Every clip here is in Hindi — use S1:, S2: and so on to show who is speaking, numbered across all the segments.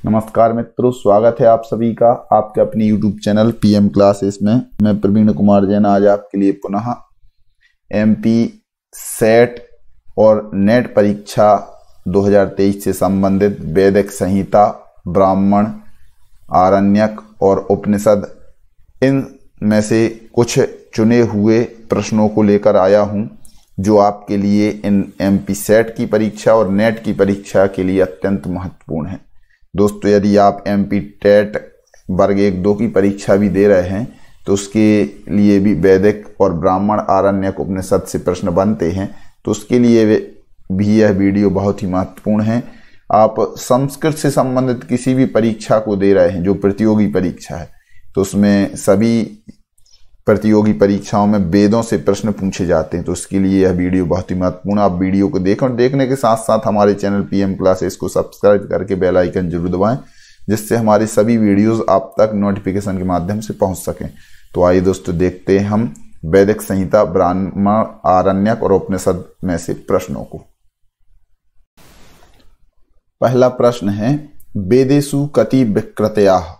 S1: नमस्कार मित्रों, स्वागत है आप सभी का आपके अपने YouTube चैनल PM क्लासेस में। मैं प्रवीण कुमार जैन आज आपके लिए पुनः MP सेट और नेट परीक्षा 2023 से संबंधित वैदिक संहिता, ब्राह्मण, आरण्यक और उपनिषद इन में से कुछ चुने हुए प्रश्नों को लेकर आया हूं, जो आपके लिए इन MP सेट की परीक्षा और नेट की परीक्षा के लिए अत्यंत महत्वपूर्ण है। दोस्तों, यदि आप MP टेट वर्ग 1-2 की परीक्षा भी दे रहे हैं तो उसके लिए भी वैदिक और ब्राह्मण, आरण्यक, उपनिषद से प्रश्न बनते हैं, तो उसके लिए भी यह वीडियो बहुत ही महत्वपूर्ण है। आप संस्कृत से संबंधित किसी भी परीक्षा को दे रहे हैं जो प्रतियोगी परीक्षा है, तो उसमें सभी प्रतियोगी परीक्षाओं में वेदों से प्रश्न पूछे जाते हैं, तो उसके लिए यह वीडियो बहुत ही महत्वपूर्ण है। आप वीडियो को देखें और देखने के साथ साथ हमारे चैनल PM क्लासेस को सब्सक्राइब करके बेल आइकन जरूर दबाएं, जिससे हमारी सभी वीडियोस आप तक नोटिफिकेशन के माध्यम से पहुंच सकें। तो आइए दोस्तों, देखते हैं हम वैदिक संहिता, ब्राह्मण, आरण्यक और उपनिषद में से प्रश्नों को। पहला प्रश्न है, वेदेषु कति विकृतयः?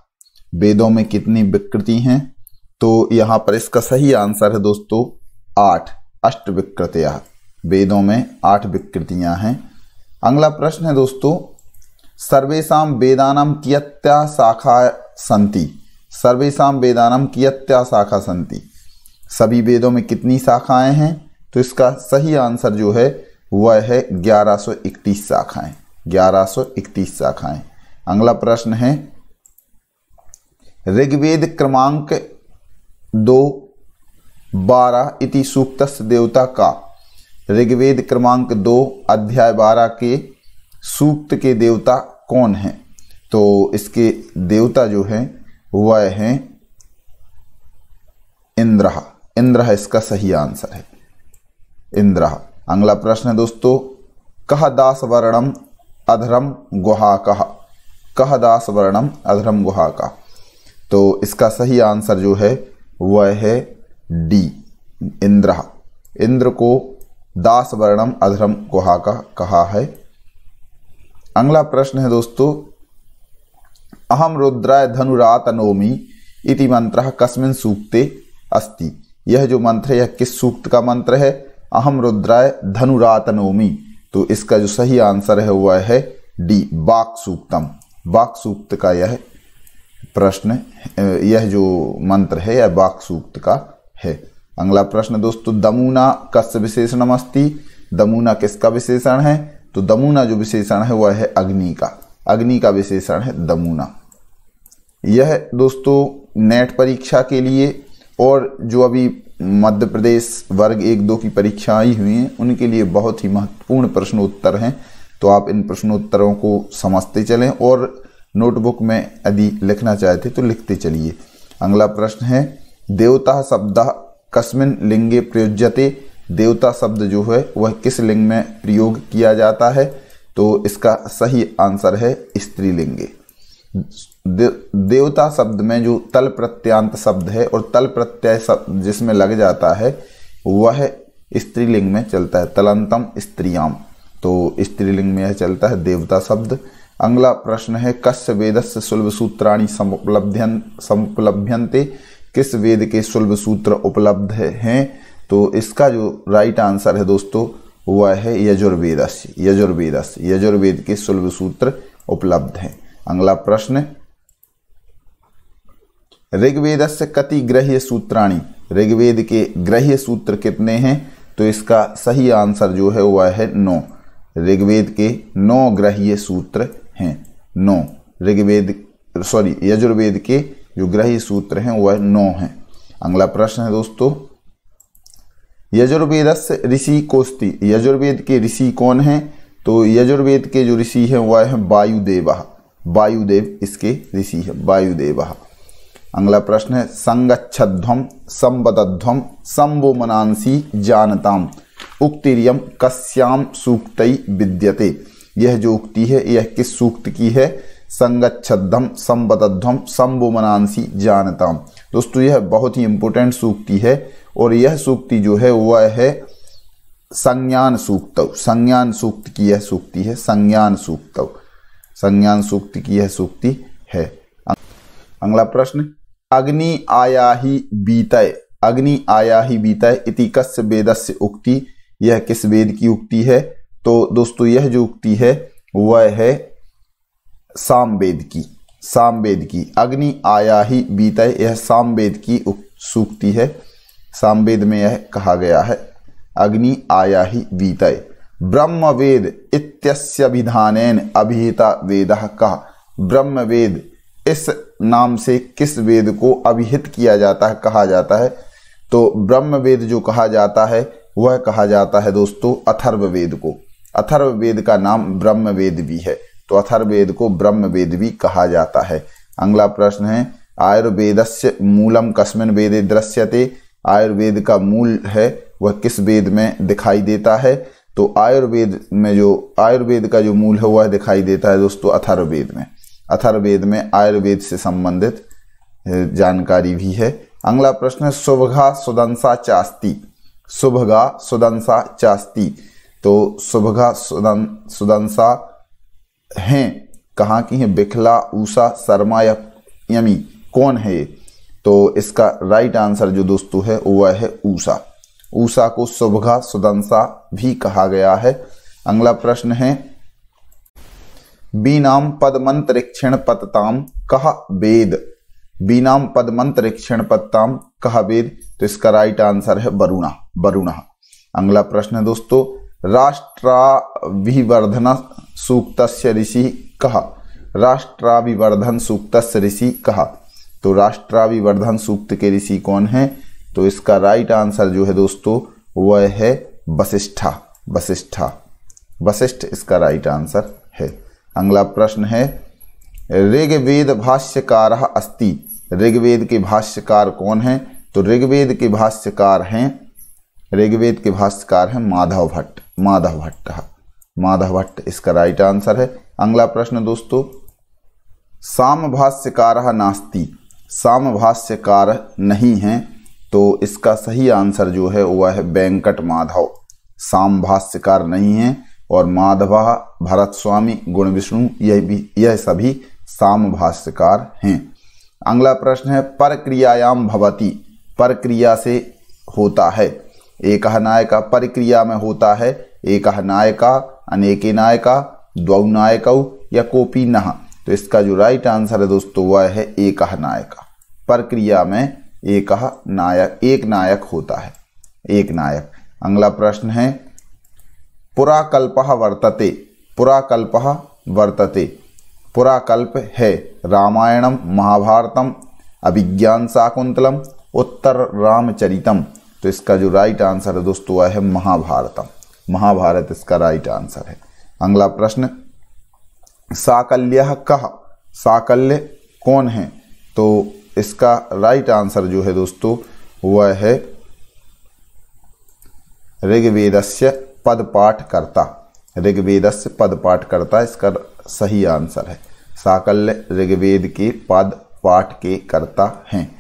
S1: वेदों में कितनी विकृति हैं? तो यहाँ पर इसका सही आंसर है दोस्तों 8, अष्ट विकृतयः। वेदों में 8 विकृतियां हैं। अगला प्रश्न है दोस्तों, सर्वेषां वेदानां कियत्या शाखा सन्ति? सर्वेषां वेदानां कियत्या शाखा सन्ति? सभी वेदों में कितनी शाखाएं हैं? तो इसका सही आंसर जो है वह है 1131 शाखाएं। 1131 शाखाएं। अगला प्रश्न है, ऋग्वेद क्रमांक 2:12 इति सूक्तस्य देवता का? ऋग्वेद क्रमांक 2 अध्याय 12 के सूक्त के देवता कौन हैं? तो इसके देवता जो हैं वह हैं इंद्र। इंद्र इसका सही आंसर है, इंद्र। अगला प्रश्न है दोस्तों, कह दास वर्णम अधरम गुहाकः? कह दास वर्णम अधरम गुहाकः? तो इसका सही आंसर जो है वह है डी, इंद्र। इंद्र को दास वर्णम अधरम गुहाकः कहा है। अगला प्रश्न है दोस्तों, अहम रुद्राय धनुरातनोमि इति मंत्रः कस्मिन् सूक्ते अस्ति? यह जो मंत्र है यह किस सूक्त का मंत्र है? अहम रुद्राय धनुरातनोमि। तो इसका जो सही आंसर है वह है डी, वाक् सूक्तम। वाक् सूक्त का यह प्रश्न, यह जो मंत्र है यह वाक् सूक्त का है। अगला प्रश्न दोस्तों, दमुना कस्य विशेषणम अस्ति? दमुना किसका विशेषण है? तो दमुना जो विशेषण है वह है अग्नि का। अग्नि का विशेषण है दमुना। यह दोस्तों नेट परीक्षा के लिए और जो अभी मध्य प्रदेश वर्ग 1-2 की परीक्षा आई हुई हैं उनके लिए बहुत ही महत्वपूर्ण प्रश्नोत्तर हैं। तो आप इन प्रश्नोत्तरों को समझते चलें और नोटबुक में यदि लिखना चाहते तो लिखते चलिए। अगला प्रश्न है, देवता शब्द कस्मिन् लिंगे प्रयुज्यते? देवता शब्द जो है वह किस लिंग में प्रयोग किया जाता है? तो इसका सही आंसर है स्त्रीलिंगे। देवता शब्द में जो तल प्रत्यांत शब्द है और तल प्रत्यय शब्द जिसमें लग जाता है वह स्त्रीलिंग में चलता है, तलंतम स्त्रियाम। तो स्त्रीलिंग में यह चलता है देवता शब्द। अगला प्रश्न है, कस्य वेदस्य सुलभ सूत्राणि समुपलभ्यन्ते? किस वेद के सुलभ सूत्र उपलब्ध हैं? तो इसका जो राइट आंसर है दोस्तों वह है यजुर्वेदस्य। यजुर्वेदस्य, यजुर्वेद के सुलभ सूत्र उपलब्ध हैं। अगला प्रश्न, ऋग्वेदस्य कति गृह्य सूत्राणि? ऋग्वेद के गृह्य सूत्र कितने हैं? तो इसका सही आंसर जो है वह है 9। ऋग्वेद के 9 गृह्य सूत्र हैं। 9 यजुर्वेद के जो गृह्य सूत्र हैं वह 9 हैं। अगला प्रश्न है दोस्तों, यजुर्वेदस्य ऋषि कोस्ति? यजुर्वेद के ऋषि कौन हैं? तो यजुर्वेद के जो ऋषि हैं वह है वायुदेवः। वायुदेव इसके ऋषि है, वायुदेवः। अगला प्रश्न है, संगच्छध्वम संवदध्वम संवो मनांसी जानताम उक्तिरियम कस्याम सूक्तै विद्यते? यह जो उक्ति है यह किस सूक्त की है? संगच्छध्वम संवदध्वम संवो मनांसी जानताम। दोस्तों यह बहुत ही इंपॉर्टेंट सूक्ति है और यह सूक्ति जो है वह है संज्ञान सूक्त। संज्ञान सूक्त की यह सूक्ति है, संज्ञान सूक्त। संज्ञान सूक्ति की यह सूक्ति है। अगला प्रश्न, अग्नि आयाहि बीतय, अग्नि आयाहि बीतय इति कस्य वेदस्य उक्ति, यह किस वेद की उक्ति है? तो दोस्तों यह जो उक्ति है वह है सामवेद की, सामवेद की। अग्नि आयाहि बीतय यह सामवेद की सूक्ति है, सामवेद में यह कहा गया है अग्नि आयाहि बीतय। ब्रह्मवेद इत्यस्यभिधानेन अभिहिता वेदः कः, ब्रह्मवेद इस नाम से किस वेद को अभिहित किया जाता है, कहा जाता है? तो ब्रह्मवेद जो कहा जाता है वह कहा जाता है दोस्तों अथर्ववेद को। अथर्ववेद का नाम ब्रह्मवेद भी है, तो अथर्ववेद को ब्रह्मवेद भी कहा जाता है। अगला प्रश्न है, आयुर्वेदस्य मूलम कस्मिन् वेदे दृश्यते, आयुर्वेद का मूल है वह किस वेद में दिखाई देता है? तो आयुर्वेद में जो आयुर्वेद का जो मूल है वह दिखाई देता है दोस्तों अथर्ववेद में। अथर्ववेद में आयुर्वेद से संबंधित जानकारी भी है। अगला प्रश्न है, सुभगा सुदंसा चास्ति, सुभगा सुदंसा चास्ति, तो सुभगा सुदंसा हैं कहाँ की हैं? बिखला, ऊषा, शर्मा या यमी, कौन है ये? तो इसका राइट आंसर जो दोस्तों है वह है ऊषा। ऊषा को सुभगा सुदंसा भी कहा गया है। अगला प्रश्न है, बीनाम पदमंतरिक्षण पतताम कह वेद, बीनाम पदमंतरिक्षण पतताम कह वेद, तो इसका राइट आंसर है वरुणा, वरुणा। अगला प्रश्न है दोस्तों, राष्ट्राभिवर्धन सूक्तस्य ऋषि कह, राष्ट्राभिवर्धन सूक्तस्य ऋषि कह, तो राष्ट्राभिवर्धन सूक्त के ऋषि कौन है? तो इसका राइट आंसर जो है दोस्तों वह है वशिष्ठा, वशिष्ठा, वशिष्ठ इसका राइट आंसर है। अगला प्रश्न है, ऋग्वेद भाष्यकार अस्ति, ऋग्वेद के भाष्यकार कौन है? तो ऋग्वेद के भाष्यकार हैं, ऋग्वेद के भाष्यकार हैं माधव भट्ट, माधव भट्ट, माधव भट्ट इसका राइट आंसर है। अगला प्रश्न दोस्तों, साम भाष्यकार नास्ति, साम भाष्यकार नहीं है, तो इसका सही आंसर जो है वह है वेंकट माधव, साम भाष्यकार नहीं है, और माधव, भरत स्वामी, गुण विष्णु यह सभी साम भाष्यकार हैं। अगला प्रश्न है, परक्रियायाम भवति, परक्रिया से होता है, एकः नायका, परक्रिया में होता है एकः नायका, अनेके नायका, द्वौ नायकौ या कोपी नः, तो इसका जो राइट आंसर है दोस्तों वह है एकः नायका। प्रक्रिया में एकः नायक, एक नायक होता है, एक नायक। अगला प्रश्न है, पुराकल्पः वर्तते, पुराकल्पः वर्तते, पुराकल्प है रामायणम, महाभारतम, अभिज्ञान शाकुंतलम, उत्तर रामचरितम, तो इसका जो राइट आंसर है दोस्तों वह है महाभारतम, महाभारत इसका राइट आंसर है। अगला प्रश्न, साकल्यः कः, साकल्य कौन है? तो इसका राइट आंसर जो है दोस्तों वह है ऋग्वेदस्य पदपाठकर्ता, ऋग्वेदस्य पदपाठकर्ता इसका सही आंसर है। साकल्य ऋग्वेद के पद पाठ के कर्ता हैं।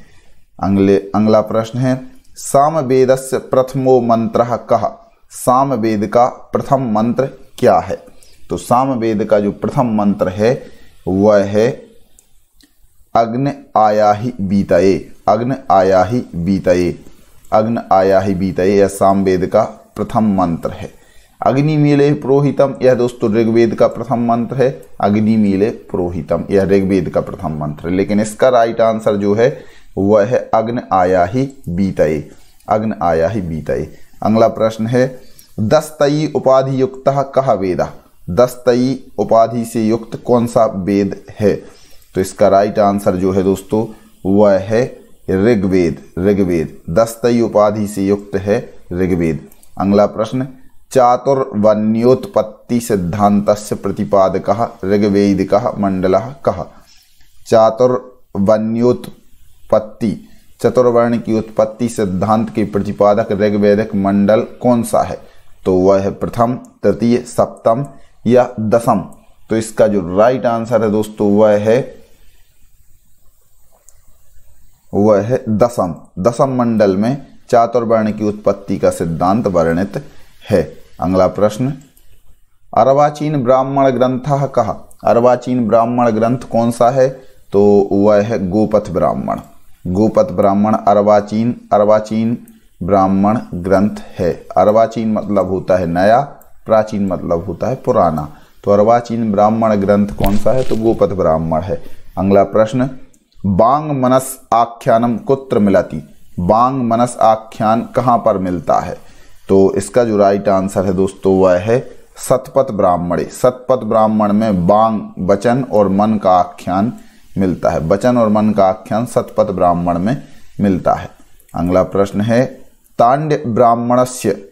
S1: अगला प्रश्न है, सामवेदस्य प्रथमो मंत्रः कः, सामवेद का प्रथम मंत्र क्या है? तो सामवेद का जो प्रथम मंत्र है वह है अग्न आयाहि बीतये, अग्न आयाहि बीतये, अग्न आयाहि बीतये, यह सामवेद का प्रथम मंत्र है। अग्निमीले पुरोहितम, यह दोस्तों ऋग्वेद का प्रथम मंत्र है, अग्निमीले पुरोहितम यह ऋग्वेद का प्रथम मंत्र है, लेकिन इसका राइट आंसर जो है वह है अग्न आयाहि बीतये, अग्न आयाहि बीतये। अगला प्रश्न है, दस्तई उपाधि युक्तः कः वेदः, दस्तई उपाधि से युक्त कौन सा वेद है? तो इसका राइट आंसर जो है दोस्तों वह है ऋग्वेद, ऋग्वेद, दस्तई उपाधि से युक्त है ऋग्वेद। अगला प्रश्न, चातुर्वर्ण्योत्पत्ति सिद्धान्तस्य प्रतिपादकः ऋग्वैदिकः मंडलः कः? चातुर्वर्ण्योत्पत्ति, चतुर्वर्ण की उत्पत्ति सिद्धांत के प्रतिपादक ऋग्वैदिक मंडल कौन सा है? तो वह है प्रथम, तृतीय, सप्तम या दसम। तो इसका जो राइट आंसर है दोस्तों वह है दसम। दसम मंडल में चातुर्वर्ण की उत्पत्ति का सिद्धांत वर्णित है। अगला प्रश्न, अर्वाचीन ब्राह्मण ग्रंथः कः? अर्वाचीन ब्राह्मण ग्रंथ कौन सा है? तो वह है गोपथ ब्राह्मण। गोपथ ब्राह्मण अर्वाचीन ब्राह्मण ग्रंथ है। अर्वाचीन मतलब होता है नया, प्राचीन मतलब होता है पुराना। तो अर्वाचीन ब्राह्मण ग्रंथ कौन सा है? तो गोपथ ब्राह्मण है। अगला प्रश्न, बांग मनस आख्यानम कुत्र मिलति? बांग मनस आख्यान कहाँ पर मिलता है? तो इसका जो राइट आंसर है दोस्तों वह है शतपथ ब्राह्मणे। शतपथ ब्राह्मण में बांग वचन और मन का आख्यान मिलता है। वचन और मन का आख्यान शतपथ ब्राह्मण में मिलता है। अगला प्रश्न है, तांड्य ब्राह्मणस्य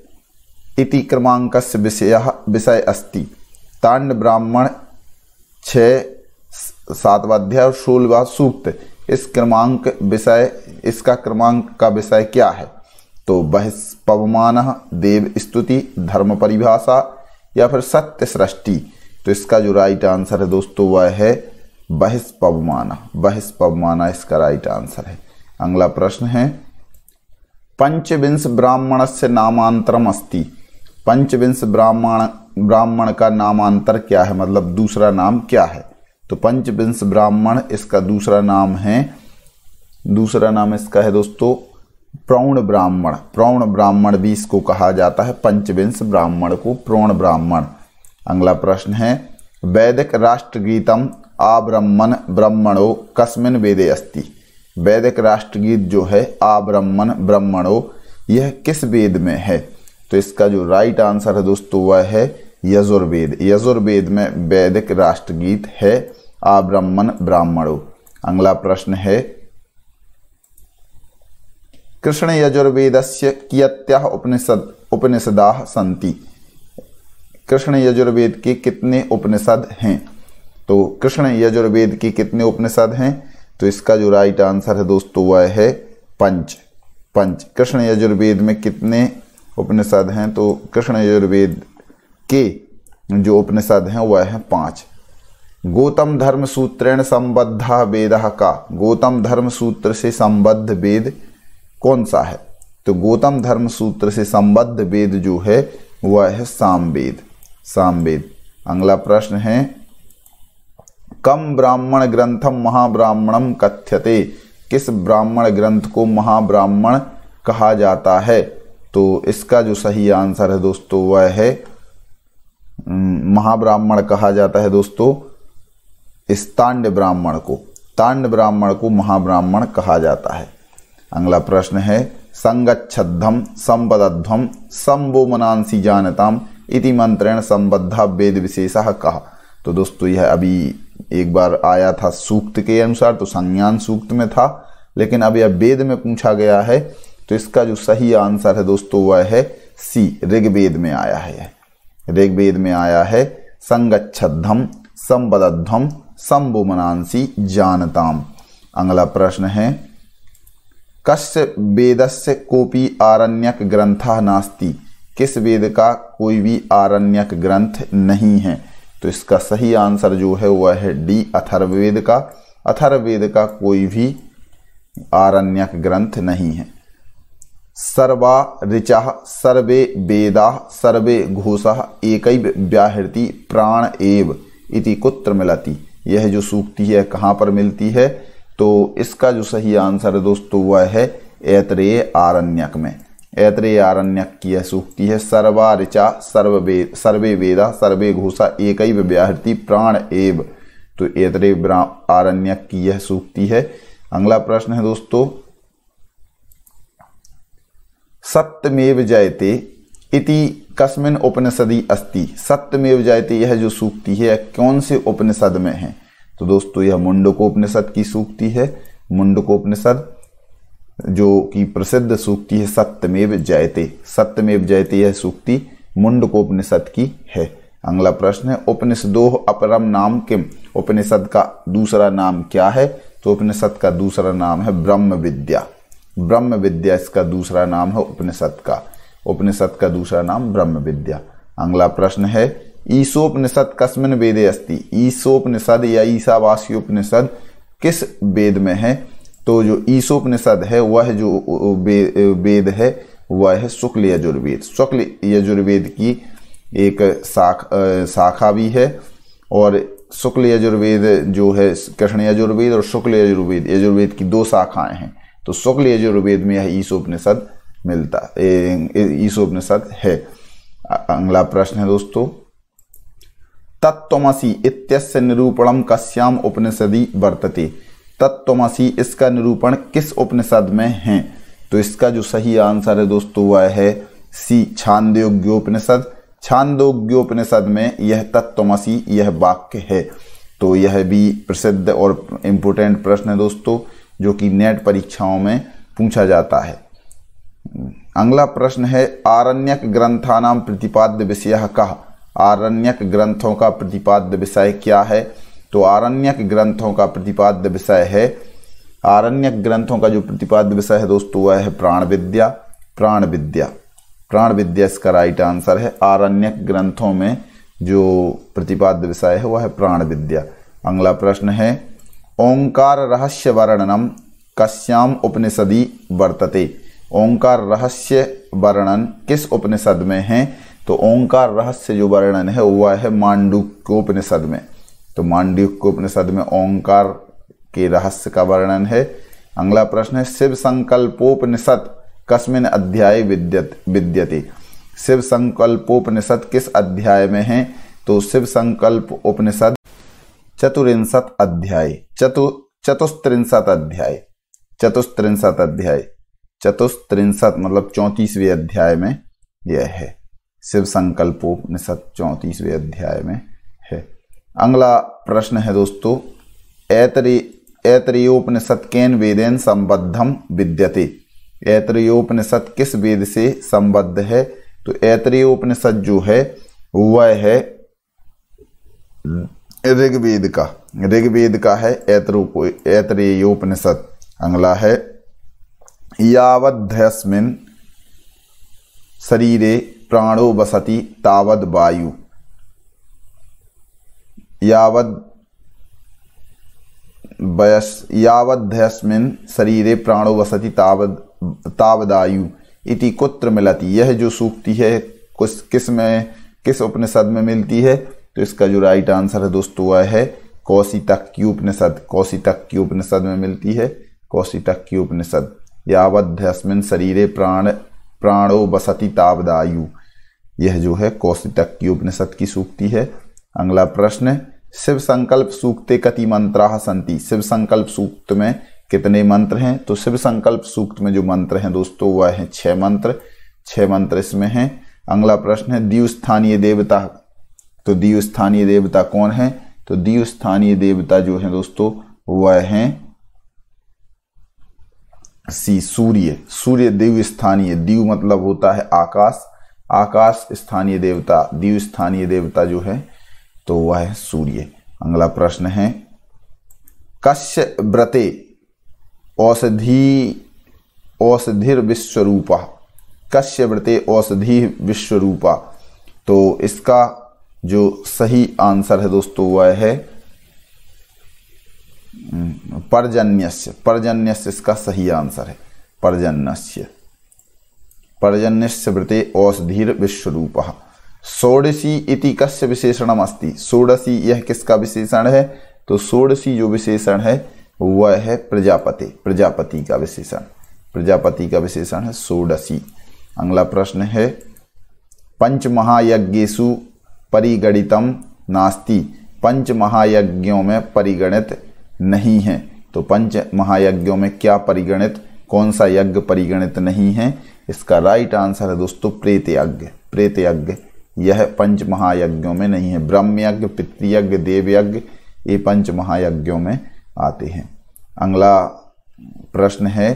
S1: इति क्रमांकस्य विषय अस्ति। तांड्य ब्राह्मण 6 7वां अध्याय और 16वां सूक्त, इसका क्रमांक का विषय क्या है? तो बहिष्पवमानः, देव स्तुति, धर्म परिभाषा या फिर सत्य सृष्टि। तो इसका जो राइट आंसर है दोस्तों वह है बहिष्पवमानः। बहिष्पवमानः इसका राइट आंसर है। अगला प्रश्न है, पंचविंश ब्राह्मणस्य नामांतरम अस्ति। पंचविंश ब्राह्मण का नामांतर क्या है, मतलब दूसरा नाम क्या है? तो पंचविंश ब्राह्मण इसका दूसरा नाम इसका है दोस्तों प्रौढ़ ब्राह्मण। प्रौढ़ ब्राह्मण भी इसको कहा जाता है, पंचविंश ब्राह्मण को प्रौढ़ ब्राह्मण। अगला प्रश्न है, वैदिक राष्ट्रगीतम आब्रह्मण ब्रह्मणो कस्मिन् वेदे अस्ति। वैदिक राष्ट्रगीत जो है आब्रह्मण ब्रह्मणो, यह किस वेद में है? तो इसका जो राइट आंसर है दोस्तों वह है यजुर्वेद। यजुर्वेद में वैदिक राष्ट्रगीत है आब्रह्मण ब्राह्मणो। अगला प्रश्न है, कृष्ण यजुर्वेदस्य कियत्यः उपनिषदाः सन्ति। कृष्ण यजुर्वेद के कितने उपनिषद हैं? तो कृष्ण यजुर्वेद के कितने उपनिषद हैं? तो इसका जो राइट आंसर है दोस्तों वह है पंच। कृष्ण यजुर्वेद में कितने उपनिषद हैं? तो कृष्ण यजुर्वेद के जो उपनिषद हैं वह है 5। गौतम धर्म सूत्रेण संबद्ध वेदः का। गौतम धर्म सूत्र से संबद्ध वेद कौन सा है? तो गौतम धर्म सूत्र से संबद्ध वेद जो है वह है सामवेद। अगला प्रश्न है, कम ब्राह्मण ग्रंथम महाब्राह्मणम कथ्यते। किस ब्राह्मण ग्रंथ को महाब्राह्मण कहा जाता है? तो इसका जो सही आंसर है दोस्तों वह है महाब्राह्मण कहा जाता है दोस्तों इस तांड्य ब्राह्मण को। तांड्य ब्राह्मण को महाब्राह्मण कहा जाता है। अगला प्रश्न है, संगच्छध्वम संबद्धध्वम संबोमनांसी जानताम इति मंत्रेण संबद्धा वेद विशेषः कः। तो दोस्तों यह अभी एक बार आया था सूक्त के अनुसार, तो संज्ञान सूक्त में था, लेकिन अब यह वेद में पूछा गया है। तो इसका जो सही आंसर है दोस्तों वह है सी, ऋग्वेद में आया है। ऋग्वेद में आया है संगच्छध्वम संबद्धध्वम संबोमनांसी जानताम। अगला प्रश्न है, कस्य वेदस्य कोपि आरण्यक ग्रंथः नास्ति। किस वेद का कोई भी आरण्यक ग्रंथ नहीं है? तो इसका सही आंसर जो है वह है डी, अथर्ववेद का। अथर्ववेद का कोई भी आरण्यक ग्रंथ नहीं है। सर्वा ऋचाः सर्वे वेदाः सर्वे घोषाः एकैव व्याहृति प्राण एव इति कुत्र मिलति। यह जो सूक्ति है कहाँ पर मिलती है? तो इसका जो सही आंसर है दोस्तों वह है ऐतरेय आरण्यक में। ऐतरेय आरण्यक की यह सूक्ति है, सर्वा ऋचा सर्वे वेदा सर्वे घोषा एकैव व्याहृति प्राण एव। तो ऐतरेय आरण्यक की यह सूक्ति है। अगला प्रश्न है दोस्तों, सत्यमेव जयते इति कस्मिन् उपनिषदि अस्ति। सत्यमेव जयते यह जो सूक्ति है कौन से उपनिषद में है? तो दोस्तों यह मुंडकोपनिषद की सूक्ति है। मुंडकोपनिषद जो कि प्रसिद्ध सूक्ति है सत्यमेव जयते। सत्यमेव जयते यह सूक्ति मुंडकोपनिषद की है। अगला प्रश्न है, उपनिषदोः अपरम नाम किम। उपनिषद का दूसरा नाम क्या है? तो उपनिषद का दूसरा नाम है ब्रह्म विद्या। ब्रह्म विद्या इसका दूसरा नाम है उपनिषद का। उपनिषद का दूसरा नाम ब्रह्म विद्या। अगला प्रश्न है, ईशोपनिषद कस्मिन् वेदे अस्ति। ईशोपनिषद या ईशावास्योपनिषद किस वेद में है? तो जो ईशोपनिषद है वह जो वेद है वह है शुक्ल यजुर्वेद। शुक्ल यजुर्वेद की एक शाखा भी है। और शुक्ल यजुर्वेद जो है, कृष्ण यजुर्वेद और शुक्ल यजुर्वेद, यजुर्वेद की 2 शाखाएं हैं। तो शुक्ल यजुर्वेद में यह ईशोपनिषद ईशोपनिषद है। अगला प्रश्न है दोस्तों, तत्त्वमसि इत्यस्य निरूपणम कस्याम उपनिषदि वर्तते। तत्त्वमसि, इसका निरूपण किस उपनिषद में है? तो इसका जो सही आंसर है दोस्तों वह है सी, छांदोग्योपनिषद। छांदोग्योपनिषद में यह तत्त्वमसि यह वाक्य है। तो यह भी प्रसिद्ध और इम्पोर्टेंट प्रश्न है दोस्तों, जो कि नेट परीक्षाओं में पूछा जाता है। अगला प्रश्न है, आरण्यक ग्रंथानाम प्रतिपाद्य विषयः कः। आरण्यक ग्रंथों का प्रतिपाद्य विषय क्या है? तो आरण्यक ग्रंथों का प्रतिपाद्य विषय है, आरण्यक ग्रंथों का जो प्रतिपाद्य विषय है दोस्तों वह है प्राण विद्या। प्राण विद्या, प्राण विद्या इसका राइट आंसर है। आरण्यक ग्रंथों में जो प्रतिपाद्य विषय है वह है प्राण विद्या। अगला प्रश्न है, ओंकार रहस्य वर्णनम कस्याम उपनिषदि वर्तते। ओंकार रहस्य वर्णन किस उपनिषद में है? तो ओंकार रहस्य जो वर्णन है वह है मांडूक्योपनिषद में। तो मांडूक्योपनिषद में ओंकार के रहस्य का वर्णन है। अगला प्रश्न है, शिव संकल्पोपनिषद कस्मिन् अध्याये विद्यते। शिव संकल्पोपनिषद किस अध्याय में है? तो शिव संकल्प उपनिषद चतुस्त्रिंशत् अध्याय, चतुस्त्रिंशत् अध्याय, चतुस्त्रिंशत् अध्याय, चतुस्त्रिंशत् मतलब 34वें अध्याय में यह है। शिव संकल्पोपनिषद 34वें अध्याय में है। अगला प्रश्न है दोस्तों, ऐतरेयोपनिषद केन वेदेन संबद्धम विद्यते। ऐतरेयोपनिषद किस वेद से संबद्ध है? तो ऐतरेयोपनिषद जो है वह है ऋग्वेद का, ऋग्वेद का है ऐतरेयोपनिषद। अगला है, यावद्धस्मिन् शरीरे प्राणो वसति तावद वायु। यावद्धस्मिन् शरीरे प्राणो वसति तावदायु इति कुत्र मिलति। यह जो सूक्ति है किस उपनिषद में मिलती है? तो इसका जो राइट आंसर है दोस्तों वह है कौशितकी उपनिषद। कौशितकी उपनिषद में मिलती है, कौशितकी उपनिषद। यावद्धस्मिन् शरीरे प्राणो वसति तावदायु, यह जो है कौशितकी उपनिषद की सूक्ति है। अगला प्रश्न, शिव संकल्प सूक्ते कति मंत्राः सन्ति। शिव संकल्प सूक्त में कितने मंत्र हैं? तो शिव संकल्प सूक्त में जो मंत्र हैं दोस्तों वह है 6 मंत्र। 6 मंत्र इसमें हैं। अगला प्रश्न है, द्विस्थानीय देवता। तो द्विस्थानीय देवता कौन है? तो द्विस्थानीय देवता जो है दोस्तों वह है सी, सूर्य। सूर्य द्विस्थानीय, द्वि मतलब होता है आकाश, आकाश स्थानीय देवता, द्विस्थानीय देवता जो है तो वह है सूर्य। अगला प्रश्न है, कस्य व्रते औषधिर विश्वरूपा। कस्य व्रते औषधि विश्वरूपा। तो इसका जो सही आंसर है दोस्तों वह है पर्जन्यस्य। पर्जन्यस्य इसका सही आंसर है, पर्जन्यस्य। पर्जन्यस्य व्रते औषधिर विश्वरूपः। षोडशी इति कस्य विशेषणम अस्ति। षोडशी यह किसका विशेषण है? तो षोडशी जो विशेषण है वह है प्रजापति, प्रजापति का विशेषण, प्रजापति का विशेषण है षोडशी। अगला प्रश्न है, पंचमहायज्ञेषु परिगणितम नास्ति। पंच महायज्ञों में परिगणित नहीं है। तो पंच महायज्ञों में क्या परिगणित, कौन सा यज्ञ परिगणित नहीं है? इसका राइट आंसर है दोस्तों प्रेत यज्ञ। प्रेत यज्ञ यह पंच महायज्ञों में नहीं है। ब्रह्म यज्ञ, पितृयज्ञ, देव यज्ञ ये पंच महायज्ञों में आते हैं। अगला प्रश्न है,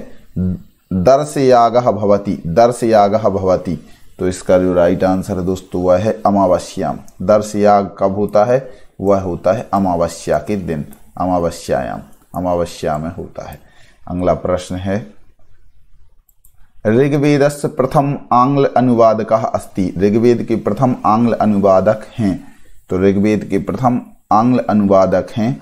S1: दर्शयागः भवति। दर्शयागः भवति। तो इसका जो राइट आंसर है दोस्तों वह है अमावस्याम। दर्शयाग कब होता है? वह होता है अमावस्या के दिन, अमावस्यायाम, अमावस्या में होता है। अगला प्रश्न है, ऋग्वेदस्य प्रथम आंग्ल अनुवादकः अस्ति। ऋग्वेद के प्रथम आंग्ल अनुवादक हैं। तो ऋग्वेद के प्रथम आंग्ल अनुवादक हैं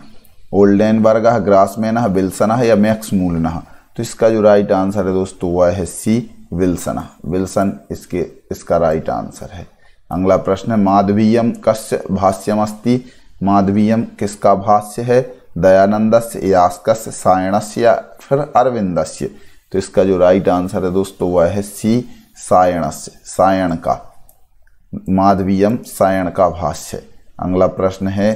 S1: ओल्डेनबर्गः, ग्रासमैनः, विल्सनः या मैक्समूलनः। तो इसका जो राइट आंसर है दोस्तों वह है सी, विल्सन। विल्सन इसका राइट आंसर है। अगला प्रश्न है माधवीयम कस्य भाष्यमस्ति, माधवीयम किसका भाष्य है, दयानंदस्य, यास्कस्य, सायणस्य या फिर अरविंदस्य। तो इसका जो राइट आंसर है दोस्तों वह है सी, सायणस्य, सायण का, माधवीयम सायण का भाष्य। अगला प्रश्न है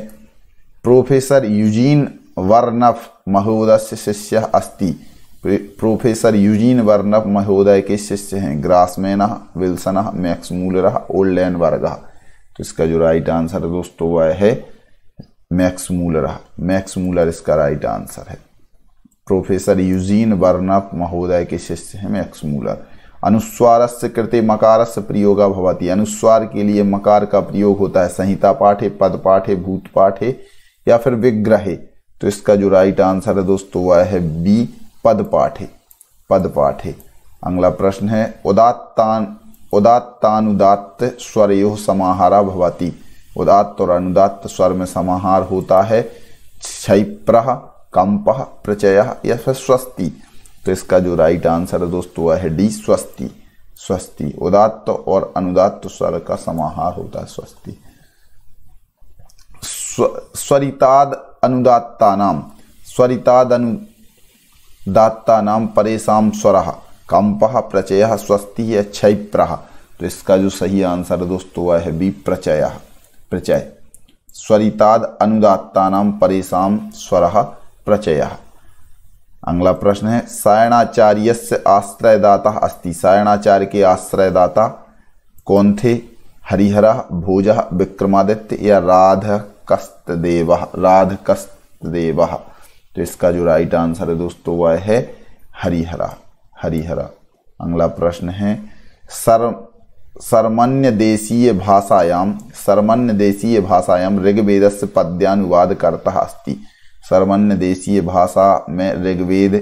S1: प्रोफेसर यूजीन वर्नफ महोदय शिष्य अस्ति, प्रोफेसर यूजीन वर्नफ महोदय के शिष्य हैं ग्रासमैनः, विल्सनः, मैक्समूलरः, ओल्डेनबर्गः। तो इसका जो राइट आंसर है दोस्तों वह है मैक्समूलरः, मैक्समूलर इसका राइट आंसर है। प्रोफेसर यूजीन वर्नफ महोदय के शिष्य हैं मैक्समूलर। अनुस्वारस्य कृते मकारस्य प्रयोगः भवति, अनुस्वार के लिए मकार का प्रयोग होता है संहिता पाठे, पद पाठे, भूत पाठे या फिर विग्रहे। तो इसका जो राइट आंसर है दोस्तों वह है बी, पद पाठे, पद पाठे। अगला प्रश्न है उदात्तानुदात्त स्वरयोः समाहारः भवति, उदात्त और अनुदात्त स्वर में समाहार होता है क्षैप्रः, कंपः, प्रचयः या फिर स्वस्ति। तो इसका जो राइट आंसर है दोस्तों वह है डी, स्वस्ति, स्वस्ति। उदात्त और अनुदात्त स्वर का समाहार होता है स्वस्ति। स्वरिताद अनुदात्तानाम, स्वरिताद अनुदात्तानाम परेशान स्वरः कंपः, प्रचयः, स्वस्ति या क्षैप्रः। तो इसका जो सही आंसर है दोस्तों वह है बी, प्रचयः, प्रचय। स्वरिताद अनुदात्तानाम परेशान स्वरः प्रचयः। अगला प्रश्न है सायणाचार्यस्य आश्रयदाता अस्ति, सायणाचार्य के आश्रयदाता कौन थे, हरिहरः, भोजः, विक्रमादित्य या राधकस्तदेवः, राधकस्तदेवः। तो इसका जो राइट आंसर है दोस्तों वह है हरिहरा, हरिहरा। अगला प्रश्न है सर्मन्य देशीय भाषायाम, सर्मन्य देशीय भाषायाम ऋग्वेदस्य पद्यानुवादकर्ता अस्ति, सर्मन्य देशीय भाषा में ऋग्वेद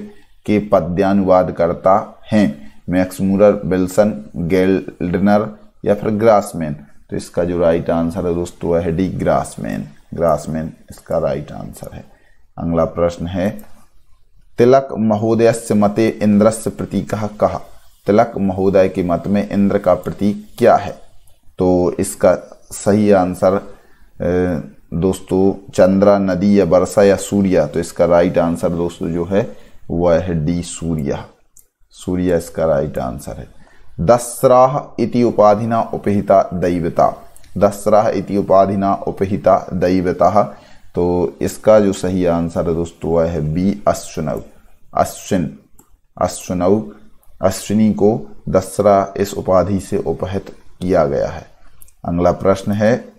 S1: के पद्यानुवादकर्ता हैं मैक्समूलर, विल्सन, गेल्डनर या फिर ग्रासमैन। तो इसका जो राइट आंसर है दोस्तों वह है डी, ग्रासमैन, ग्रासमैन इसका राइट आंसर है। अगला प्रश्न है तिलक महोदयस्य मते इंद्रस्य प्रतीकः कः, तिलक महोदय के मत में इंद्र का प्रतीक क्या है। तो इसका सही आंसर दोस्तों चंद्रा, नदी या वर्षा या सूर्य। तो इसका राइट आंसर दोस्तों जो है वह है डी, सूर्य, सूर्य इसका राइट आंसर है। दस्राह इति उपाधिना उपहिता दैवता, दस्राह इति उपाधिना उपहिता दैवता। तो इसका जो सही आंसर है दोस्तों वह है बी, अश्विनव, अश्विन, अश्विनव, अश्विनी को दसरा इस उपाधि से उपहित किया गया है। अगला प्रश्न है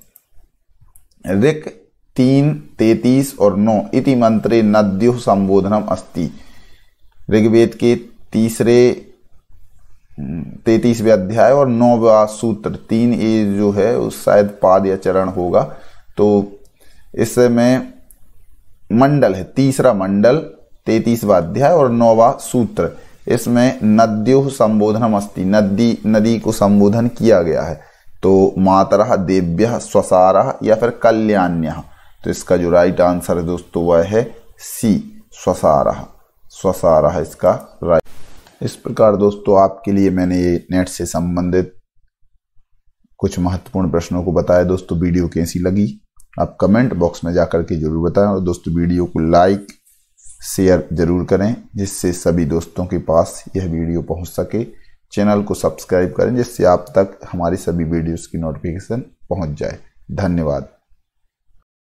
S1: ऋक् 3, 33 और 9 इति मंत्रे नद्युः संबोधनम अस्ति, ऋग्वेद के 33वें अध्याय और 9वां सूत्र, 3 ये जो है उस शायद पाद या चरण होगा। तो इसमें मंडल है, तीसरा मंडल, 33वां अध्याय और 9वां सूत्र। इसमें नद्युः संबोधनम अस्ति, नदी, नदी को संबोधन किया गया है। तो मातरः, देव्यः, स्वसारः या फिर कल्याण्यः। तो इसका जो राइट आंसर है दोस्तों वह है सी, स्वसारः, स्वसारः इसका राइट। इस प्रकार दोस्तों आपके लिए मैंने ये नेट से संबंधित कुछ महत्वपूर्ण प्रश्नों को बताया। दोस्तों वीडियो कैसी लगी आप कमेंट बॉक्स में जाकर के जरूर बताएं और दोस्तों वीडियो को लाइक शेयर जरूर करें जिससे सभी दोस्तों के पास यह वीडियो पहुंच सके। चैनल को सब्सक्राइब करें जिससे आप तक हमारी सभी वीडियोस की नोटिफिकेशन पहुंच जाए। धन्यवाद।